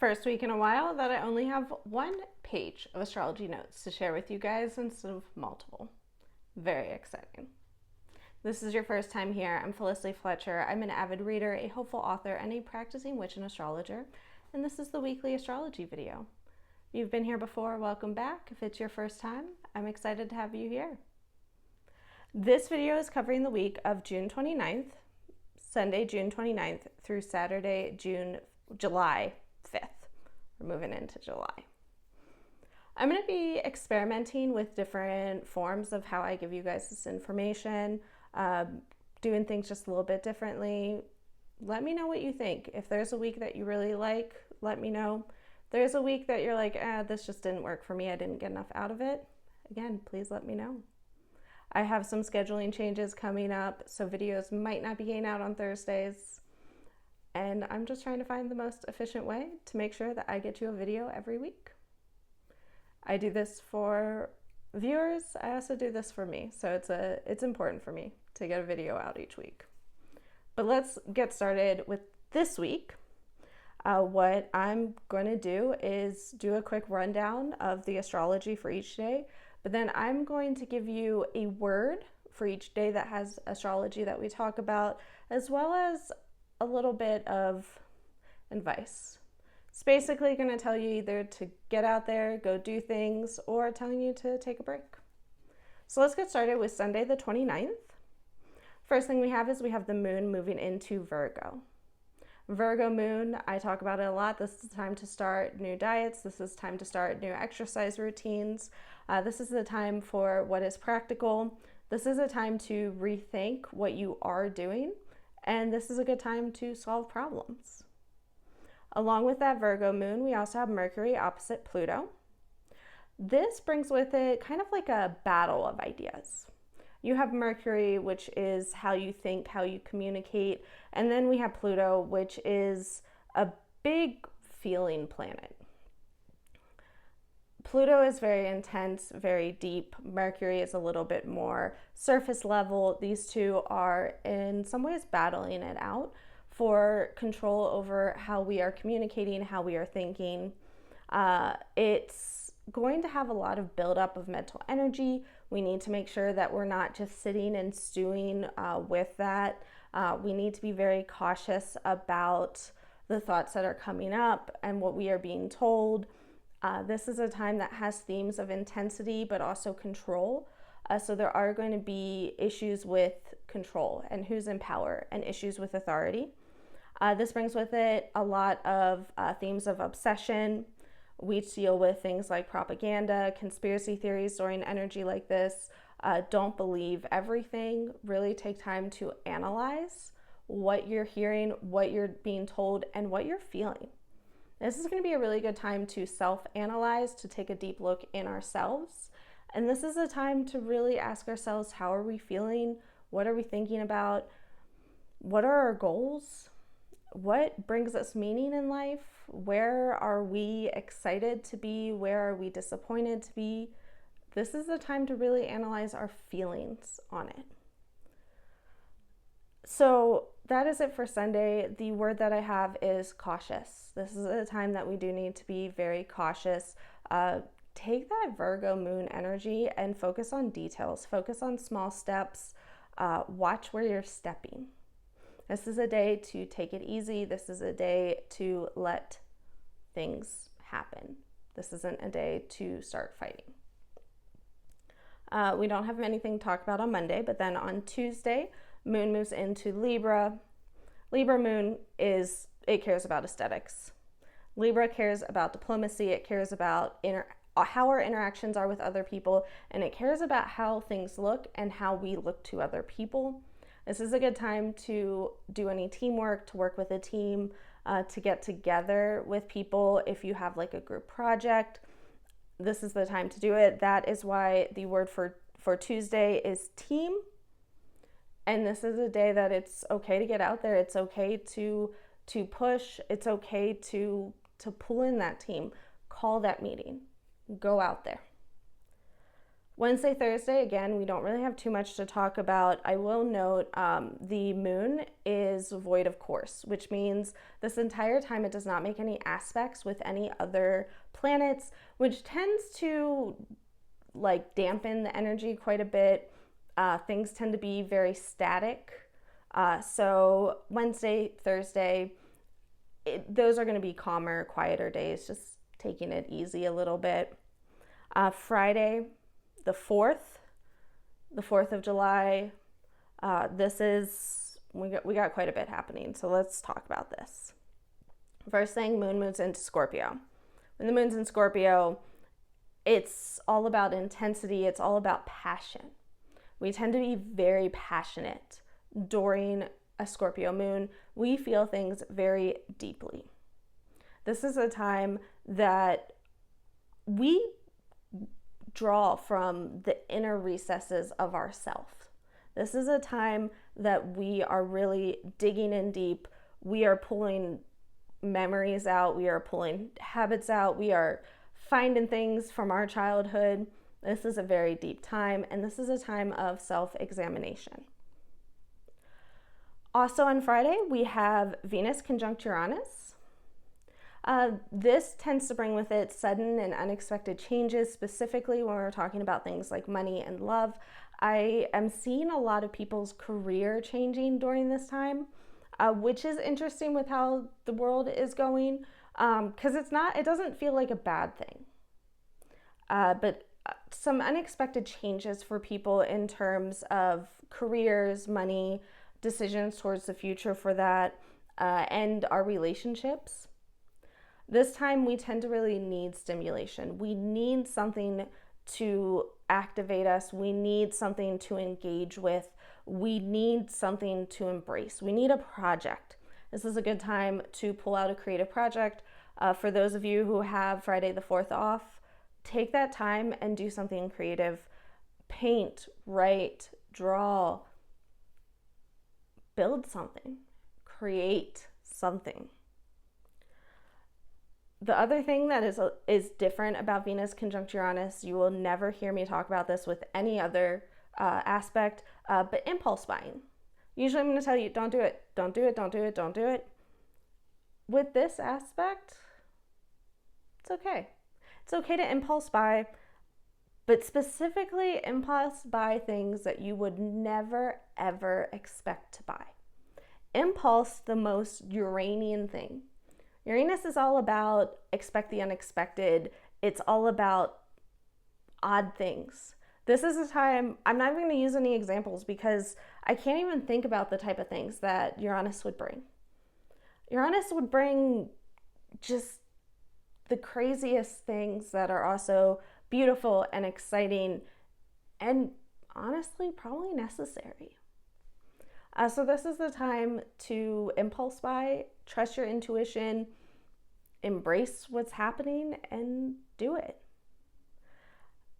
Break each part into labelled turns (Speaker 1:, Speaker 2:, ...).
Speaker 1: First week in a while that I only have one page of astrology notes to share with you guys instead of multiple. Very exciting. This is your first time here. I'm Felicity Fletcher. I'm an avid reader, a hopeful author, and a practicing witch and astrologer. And this is the weekly astrology video. If you've been here before, welcome back. If it's your first time, I'm excited to have you here. This video is covering the week of June 29th, Sunday, June 29th, through Saturday, July 5th. We're moving into July. I'm going to be experimenting with different forms of how I give you guys this information, doing things just a little bit differently. Let me know what you think. If there's a week that you really like, let me know. If there's a week that you're like, this just didn't work for me, I didn't get enough out of it, again, please let me know. I have some scheduling changes coming up, so videos might not be getting out on Thursdays. And I'm just trying to find the most efficient way to make sure that I get you a video every week. I do this for viewers. I also do this for me. So it's important for me to get a video out each week. But let's get started with this week. What I'm going to do is do a quick rundown of the astrology for each day. But then I'm going to give you a word for each day that has astrology that we talk about, as well as a little bit of advice. It's basically going to tell you either to get out there, go do things, or telling you to take a break. So let's get started with Sunday the 29th. First thing we have is we have the moon moving into Virgo. Virgo moon, I talk about it a lot. This is the time to start new diets. This is time to start new exercise routines. This is the time for what is practical. This is a time to rethink what you are doing. And this is a good time to solve problems. Along with that Virgo moon, we also have Mercury opposite Pluto. This brings with it kind of like a battle of ideas. You have Mercury, which is how you think, how you communicate. And then we have Pluto, which is a big feeling planet. Pluto is very intense, very deep. Mercury is a little bit more surface level. These two are in some ways battling it out for control over how we are communicating, how we are thinking. It's going to have a lot of buildup of mental energy. We need to make sure that we're not just sitting and stewing with that. We need to be very cautious about the thoughts that are coming up and what we are being told. This is a time that has themes of intensity, but also control. So there are going to be issues with control and who's in power and issues with authority. This brings with it a lot of themes of obsession. We deal with things like propaganda, conspiracy theories during energy like this. Don't believe everything. Really take time to analyze what you're hearing, what you're being told, and what you're feeling. This is going to be a really good time to self-analyze, to take a deep look in ourselves. And this is a time to really ask ourselves, how are we feeling? What are we thinking about? What are our goals? What brings us meaning in life? Where are we excited to be? Where are we disappointed to be? This is the time to really analyze our feelings on it. So that is it for Sunday. The word that I have is cautious. This is a time that we do need to be very cautious. Take that Virgo moon energy and focus on details. Focus on small steps. Watch where you're stepping. This is a day to take it easy. This is a day to let things happen. This isn't a day to start fighting. We don't have anything to talk about on Monday, but then on Tuesday, moon moves into Libra. Libra moon it cares about aesthetics. Libra cares about diplomacy. It cares about how our interactions are with other people, and it cares about how things look and how we look to other people. This is a good time to do any teamwork, to work with a team, to get together with people. If you have like a group project, this is the time to do it. That is why the word for Tuesday is team. And this is a day that it's okay to get out there. It's okay to push. It's okay to pull in that team. Call that meeting. Go out there. Wednesday, Thursday, again, we don't really have too much to talk about. I will note the moon is void of course, which means this entire time it does not make any aspects with any other planets, which tends to like dampen the energy quite a bit. Things tend to be very static. So Wednesday, Thursday, those are going to be calmer, quieter days, just taking it easy a little bit. Friday, the 4th of July, we got quite a bit happening, so let's talk about this. First thing, moon moves into Scorpio. When the moon's in Scorpio, it's all about intensity, it's all about passion. We tend to be very passionate during a Scorpio moon. We feel things very deeply. This is a time that we draw from the inner recesses of ourself. This is a time that we are really digging in deep. We are pulling memories out. We are pulling habits out. We are finding things from our childhood. This is a very deep time, and this is a time of self-examination. Also on Friday, we have Venus conjunct Uranus. This tends to bring with it sudden and unexpected changes, specifically when we're talking about things like money and love. I am seeing a lot of people's career changing during this time, which is interesting with how the world is going, because it doesn't feel like a bad thing. But some unexpected changes for people in terms of careers, money, decisions towards the future for that, and our relationships. This time we tend to really need stimulation. We need something to activate us. We need something to engage with. We need something to embrace. We need a project. This is a good time to pull out a creative project. For those of you who have Friday the 4th off, take that time and do something creative. Paint, write, draw, build something, create something. The other thing that is different about Venus conjunct Uranus, you will never hear me talk about this with any other aspect, but impulse buying. Usually I'm going to tell you, don't do it, don't do it, don't do it, don't do it. With this aspect, it's okay. It's okay to impulse buy, but specifically impulse buy things that you would never, ever expect to buy. Impulse, the most Uranian thing. Uranus is all about expect the unexpected. It's all about odd things. This is a time, I'm not even going to use any examples because I can't even think about the type of things that Uranus would bring. Uranus would bring just the craziest things that are also beautiful and exciting and honestly probably necessary. So this is the time to impulse buy, trust your intuition, embrace what's happening, and do it.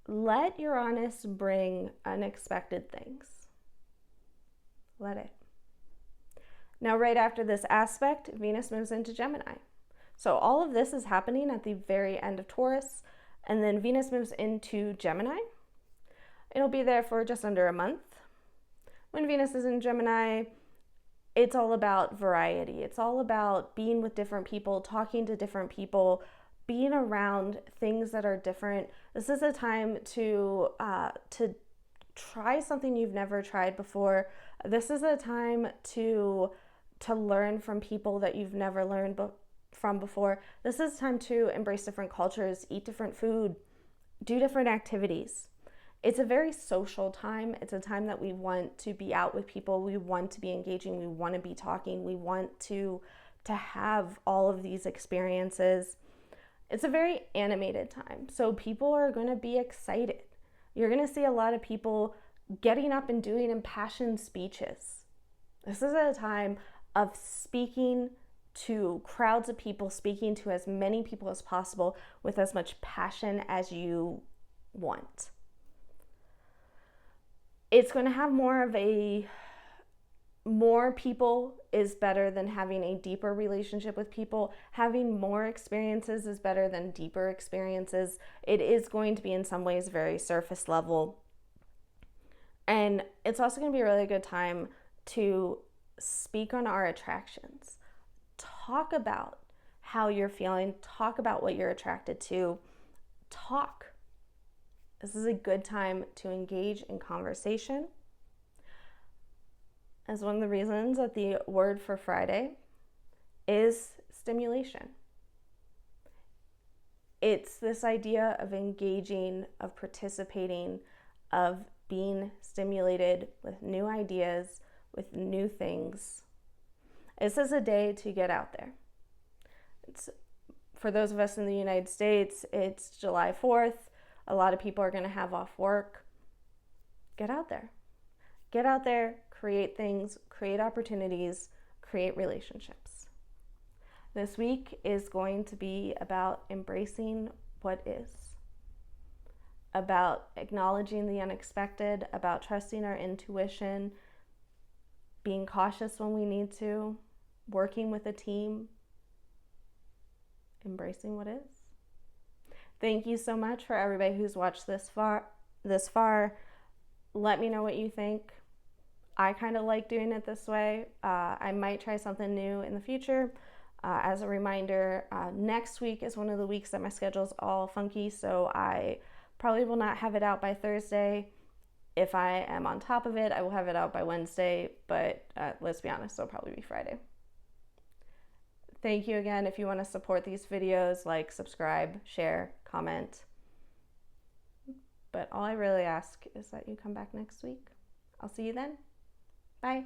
Speaker 1: Let Uranus bring unexpected things. Let it. Now, right after this aspect, Venus moves into Gemini. So all of this is happening at the very end of Taurus, and then Venus moves into Gemini. It'll be there for just under a month. When Venus is in Gemini, it's all about variety. It's all about being with different people, talking to different people, being around things that are different. This is a time to try something you've never tried before. This is a time to learn from people that you've never learned from before. This is a time to embrace different cultures, eat different food, do different activities. It's a very social time. It's a time that we want to be out with people. We want to be engaging. We want to be talking. We want to have all of these experiences. It's a very animated time. So people are going to be excited. You're going to see a lot of people getting up and doing impassioned speeches. This is a time of speaking to crowds of people, speaking to as many people as possible with as much passion as you want. It's going to have more of a more people is better than having a deeper relationship with people. Having more experiences is better than deeper experiences. It is going to be in some ways very surface level. And it's also going to be a really good time to speak on our attractions. Talk about how you're feeling. Talk about what you're attracted to. Talk. This is a good time to engage in conversation. As one of the reasons that the word for Friday is stimulation. It's this idea of engaging, of participating, of being stimulated with new ideas, with new things. This is a day to get out there. For those of us in the United States, it's July 4th. A lot of people are going to have off work. Get out there. Get out there, create things, create opportunities, create relationships. This week is going to be about embracing what is, about acknowledging the unexpected, about trusting our intuition, being cautious when we need to, working with a team, embracing what is. Thank you so much for everybody who's watched this far. Let me know what you think. I kind of like doing it this way. I might try something new in the future. As a reminder, next week is one of the weeks that my schedule's all funky, so I probably will not have it out by Thursday. If I am on top of it, I will have it out by Wednesday, but let's be honest, it'll probably be Friday. Thank you again. If you want to support these videos, like, subscribe, share, comment. But all I really ask is that you come back next week. I'll see you then. Bye.